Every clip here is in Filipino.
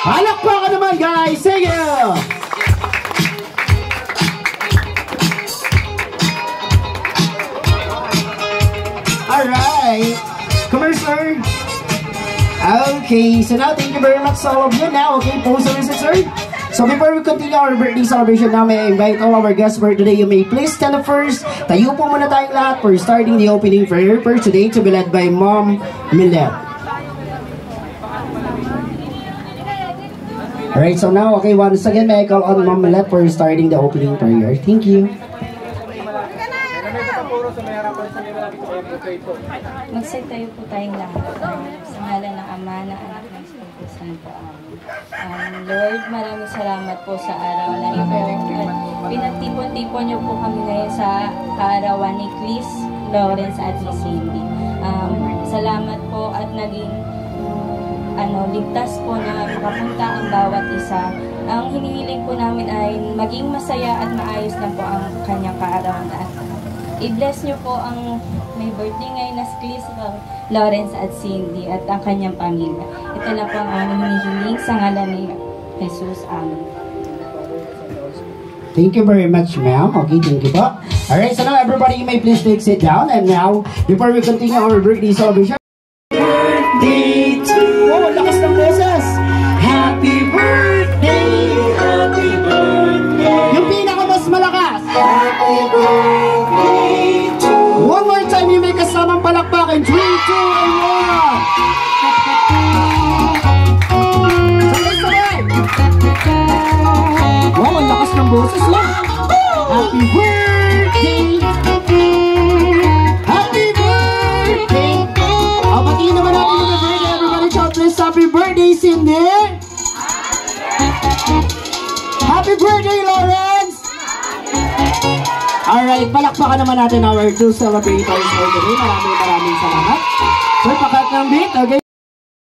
Palakpakan naman guys! Sige! Alright! Come here, sir! Okay, so now thank you very much to all of you. Now, okay, pose the visit, sir. So before we continue our birthday celebration now, may I invite all our guests for today. You may please stand up first. Tayo po muna tayong lahat for starting the opening prayer for today to be led by Mom Millet. Alright, so now, okay, once again, may I call on Mom Millet for starting the opening prayer. Thank you. Magsay tayo po tayong lahat sa ngalan ng Ama, ng Anak, ng Espiritu Santo. Lord, maraming salamat po sa araw na ito. Pinagtipon-tipon niyo po kami ngayon sa kaarawan ni Chris, Lawrence at ni Cindy. Salamat po at naging ligtas po na makapunta ang bawat isa. Ang hinihiling po namin ay maging masaya at maayos na po ang kanyang kaarawan. At i-bless niyo po ang may birthday ngayon na si Chris, Lawrence at Cindy at ang kanyang pamilya. Ito lang po ang aming hinihiling sa ngalan ni Jesus. Amen. Thank you very much, ma'am. Okay, thank you po. Alright, so now everybody, you may please take sit down. And now, before we continue our birthday celebration, birthday to you! Oh, lakas ng boses! Happy birthday! Happy birthday! Yung pinaka mas malakas! Happy birthday to you! One more time, you may kasamang palakpakin. 3, 2, and 1! Sabay-sabay! Wow, ang lakas ng boses lang! Happy birthday! Happy birthday! O, batiin naman natin yung birthday. Everybody shout please, happy birthday, Cindy! Happy birthday, Lawrence! Alright, palakpakan naman natin our two celebrators for today. Maraming salamat. So, pakat ng beat, okay?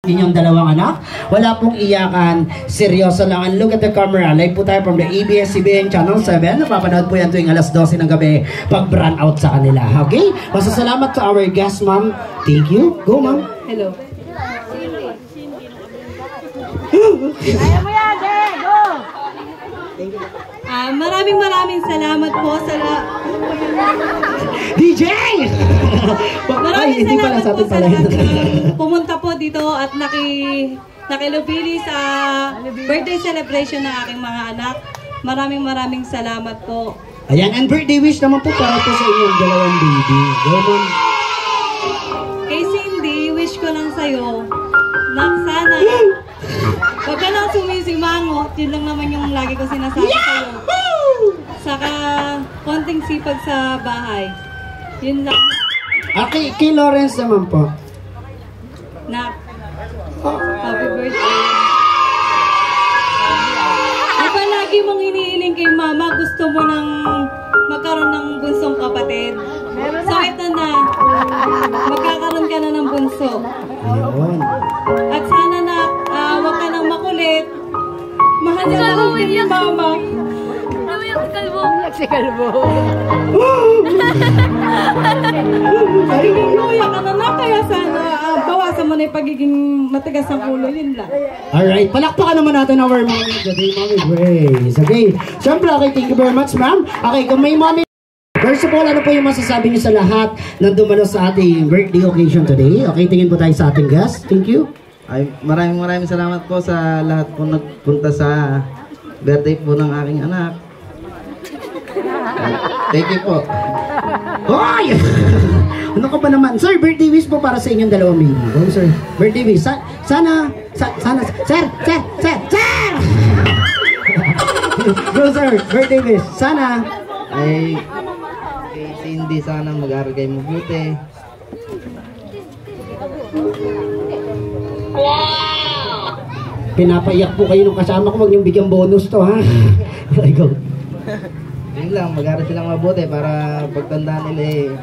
Inyong dalawang anak, wala pong iyakan, seryoso lang. And look at the camera, live po tayo from the ABS-CBN Channel 7. Napapanood po yan tuwing alas 12 ng gabi pag brand out sa kanila, okay? Masasalamat to our guest, ma'am. Thank you. Go, ma'am. Hello. Ayaw mo yan, go! Maraming salamat po sa DJ! Maraming salamat po sa lahat pumunta po dito at nakilubili sa birthday celebration ng aking mga anak. Maraming salamat po. Ayan, and birthday wish naman po para po sa inyong dalawang baby. Go, ma'am. Kay Cindy, wish ko lang sa'yo na sana huwag ka nang sumisimangot. Yun lang naman yung lagi ko sinasabi sa'yo. Saka konting sipag sa bahay. Yun lang. Kay Lawrence naman po. Na happy birthday. Apa lagi mong iniiling kay mama, gusto mo nang magkaroon ng bunsong kapatid. So ito na, magkakaroon ka na ng bunso. Ayun. At sana na huwag ka nang makulit. Mahal ka lang din ni mama. Si Kalbo. Ay, luya ka na kaya sana bawasan mo na yung pagiging matigas ng ulo. Yun lang. Alright, palakpakan naman natin our mommy today, Mommy Grace. Okay, siyempre, okay, thank you very much, ma'am. Okay, kung may mommy, first of all, ano po yung masasabi niyo sa lahat na dumalo sa ating birthday occasion today? Okay, tingin po tayo sa ating guest. Thank you. Ay, maraming salamat po sa lahat po nagpunta sa birthday po ng aking anak. Thank you po. Hoy! Ano ka ba naman? Sir, birthday wish po para sa inyong dalawang baby. Oh, sir. Birthday wish. Sana, sir! Go, sir. Birthday wish. Sana. Ay, kay Cindy, sana mag-aaral kayo mabuti. Wow! Pinapaiyak po kayo ng kasama ko. Huwag niyong bigyan bonus to, ha? Go. Yun lang, mag-aaral silang mabuti para pagtandaan nila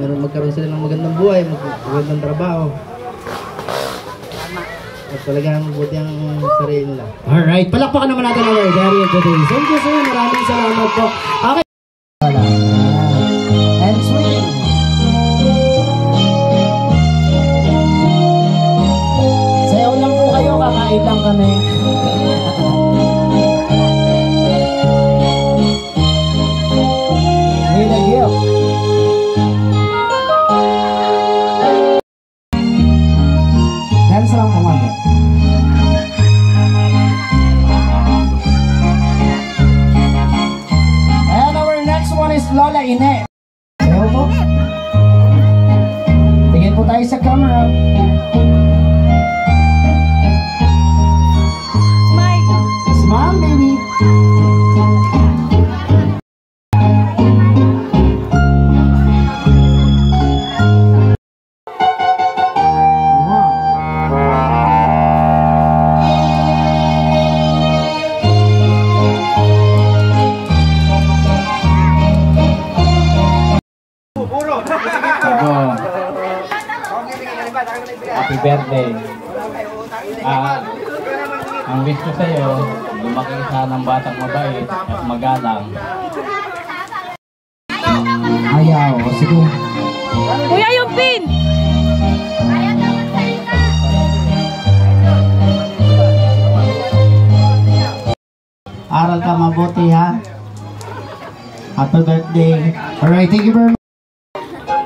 magkaroon sila ng magandang buhay, magandang trabaho. At talagang mabuti ang sarili nila. Alright, palakpakan naman natin ang our daddy of the day. Thank you, sir. Maraming salamat po. Okay. And swing. Sayaw lang po kayo, kakain. Wait lang kami. May nag-gift. Dance lang po mga. And our next one is Lola Ine. Ayaw po. Tingin po tayo sa camera. Smile, baby. Happy birthday. Ang wish ko sa'yo, lumaki ka ng batang mabait at magalang. Ayaw, sige. Kuya, yung pin! Aral ka mabuti ha. Happy birthday. Alright, thank you very much.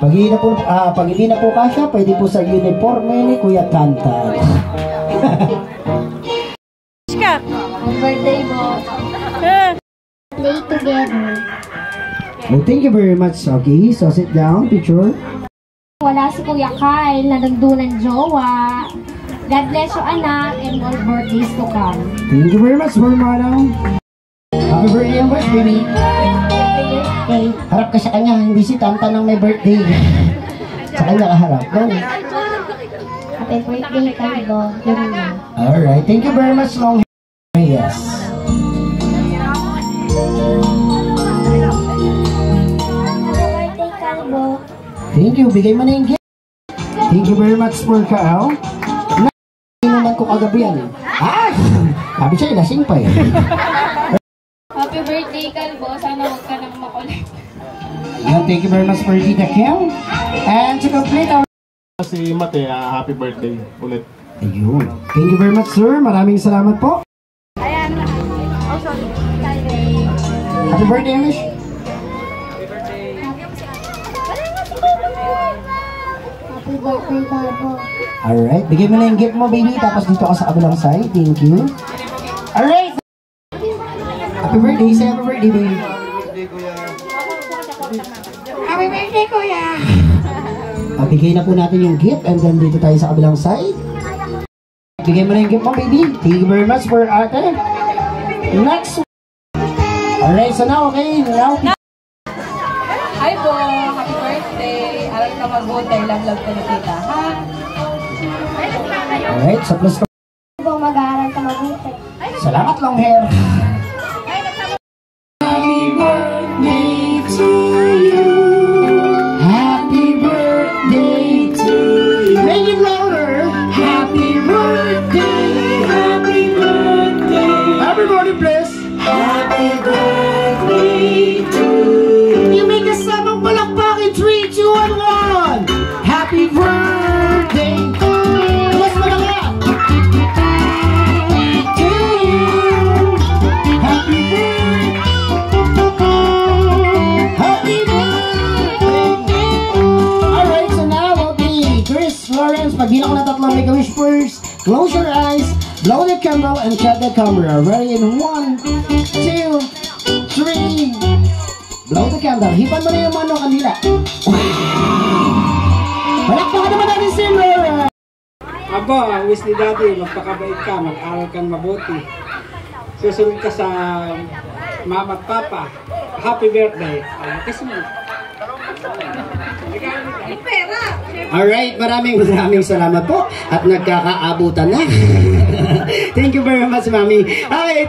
Pag hindi na po kasya, pwede po sa uniforme ni Kuya Tantan. Happy birthday po. Play together. Well, thank you very much. Okay, so sit down, picture. Wala si Kuya Kyle na nagdunan jowa. God bless you, anak, and more birthdays to come. Thank you very much, Marmano. Happy birthday ang baby. Okay, harap ka sa kanya, hindi si Tantan ang may birthday. Sa kanya ka harap. Go. Happy birthday, Kyle. Alright, thank you very much, Long. Yes. Birthday, Kalbo. Thank you, bigay mo na yung gift. Thank you very much, for Kaal. Naman ko kagabi yan. Ah! Sabi siya, ilasing pa eh. Happy birthday, Kalbo. Sana huwag ka nang makulit. Ayan, thank you very much for Tita Kim. And to complete our... Si Mate, happy birthday ulit. Ayun. Thank you very much, sir. Maraming salamat po. Happy birthday, Amish. Happy birthday, Kalbo. Alright, bigay mo na yung gift mo, baby. Tapos dito ka sa kabilang side. Thank you. Alright. Happy birthday. Say happy birthday, baby. Happy birthday, Kuya. Bigay na po natin yung gift and then dito tayo sa kabilang side. Bigay mo na yung gift mo, baby. Thank you very much for ate. Next. Alright, so now, okay. Now, Hi po! Happy birthday! Aral ka mabuti. Love ko na kita, ha? alright, so plus ko. Mag-aaral ka mabuti. Salamat, long hair. Happy birthday to you. Happy birthday to you. Make it louder. Happy birthday. Happy birthday. Everybody, please. Happy birthday to you. You make a sabang palakpak in 3, 2, and 1. Happy birthday. Mas malanga. To you. Happy birthday. Happy birthday. Alright, so now, okay. Chris, Lawrence, pagbilang ko na tatlong make-a-wish first. Close your eyes, blow the candle, and check the camera. Ready in 1, 2, 3. Blow the candle. Hipan mo na yung mano kanila. Palakpakan naman natin si Laura. Aba, wish ni Daddy, magpakabait ka, mag-aral kang mabuti. Susunod ka sa mama at papa. Happy birthday. Kiss mo. Alright, maraming salamat po. At nagkakaabutan na. Thank you very much, Mami. Okay.